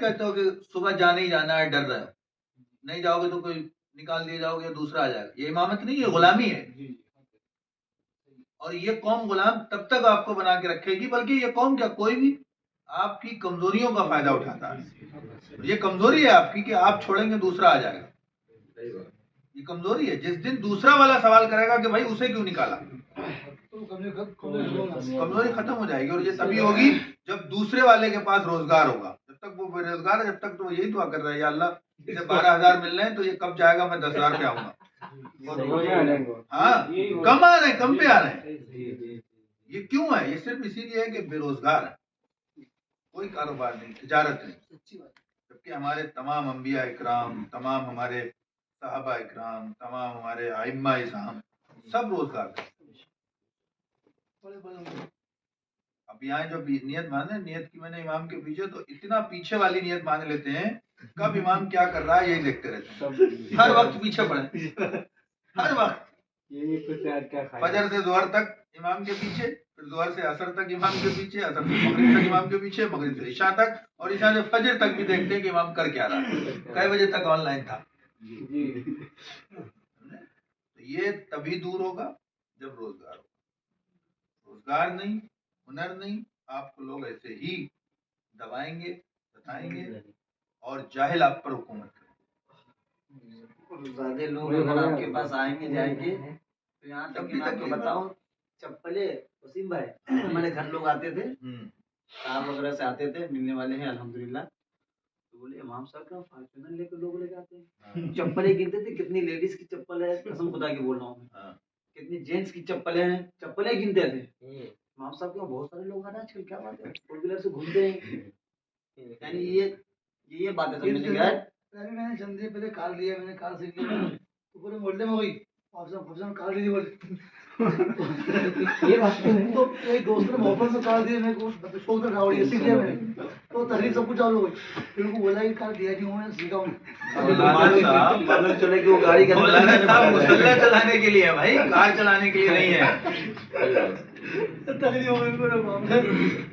کہتے ہو کہ صبح جانے ہی جانا ہے، ڈر رہے ہو، نہیں جاؤ گے تو کوئی نکال دیا جاؤ گے، دوسرا آ جائے گا. یہ امامت نہیں، یہ غلامی ہے. اور یہ قوم غلام تب تک آپ کو بنا کے رکھے گی، بلکہ یہ قوم کیا کوئی بھی آپ کی کمزوریوں کا فائدہ اٹھاتا ہے. یہ کمزوری ہے آپ کی کہ آپ چھوڑیں گے دوسرا آ جائے گا. یہ کمزوری ہے. جس دن دوسرا والا سوال کرے گا کہ بھائی اسے کیوں نکالا، کمزوری ختم ہو جائے گی. اور یہ تبھی ہوگی جب دوسرے والے کے پاس روزگار ہوگا. جب تک وہ بے روزگار ہے، جب تک تو وہ یہی دعا کر رہا ہے یا اللہ اسے 12,000 مل رہے ہیں تو یہ کب جائے گا، میں 10,000 پہ آؤں گا. ہاں کم آ رہے ہیں، کم پہ آ رہے ہیں. یہ کیوں ہے؟ یہ صرف اسی لیے ہے کہ بے روزگار ہے، کوئی کاروبار نہیں، تجارت نہیں. جبکہ ہمارے تمام انبیاء اکرام، تمام ہمارے صحابہ اکرام، تمام ہمارے ائمہ اعظام سب روزگار کرتے. اب یہاں جو نیت مانے، نیت کی میں نے امام کے پیچھے تو اتنا پیچھے والی نیت مان لیتے ہیں، کب امام کیا کر رہا ہے یہی دیکھتے رہتے ہیں. ہر وقت پیچھے پڑے، ہر وقت. فجر سے ظہر تک امام کے پیچھے، پھر ظہر سے عصر تک امام کے پیچھے، عصر سے مغرب تک امام کے پیچھے، مغرب سے عشاء تک، اور عشاء سے فجر تک بھی دیکھتے ہیں کہ امام کر کیا رہا ہے، کئی بجے تک آن لائن تھا. یہ تبھی دور ہوگا جب روزگار ہوگا. روزگار نہیں، ہنر نہیں، آپ کو لوگ ایسے ہی دبائیں گے، بتائیں گے، اور جاہل آپ پر حکومت کریں گے. زیادہ لوگ اگر آپ کے پاس آئیں گے جائیں گے تو یہاں تک کہ میں آپ کو بتاؤں، چپلے وسیم بھائی ہمارے گھر لوگ آتے تھے، کار وغیرہ سے آتے تھے، ملنے والے ہیں الحمدللہ، تو بولے امام صاحب کا فارچونر لے کے لوگ لے کے آتے ہیں. چپلیں گنتے تھے، کتنی لیڈیز کی چپل ہے، قسم خدا کی بول رہا ہوں میں، کتنی جینٹس کی چپلیں ہیں، چپلیں گنتے تھے. امام صاحب کے بہت سارے لوگ آ رہے ہیں آج کل، کیا بات ہے، فور ویلر سے گھومتے ہیں. یعنی یہ باتیں سمجھنے کے بعد میں نے چند دن پہلے کار لیا، میں نے کار سیکھ لیا تو پورے محلے میں ہوئی کار لی بولے. یہ بات تو ایک دوست نے محبت سے کار دی، میں شوق سے گاڑی سیکھ لیا میں نے، تو تقریب سب کچھ چالو ہوئی. پھر ان کو بولا کہ کار دیا نہیں ہوں، میں نے سیکھا ہوں. معلوم چلے کہ وہ گاڑی کا مسلح چلانے کے لیے بھائی، کار چلانے کے لیے نہیں ہے. تقریب ہو گئی.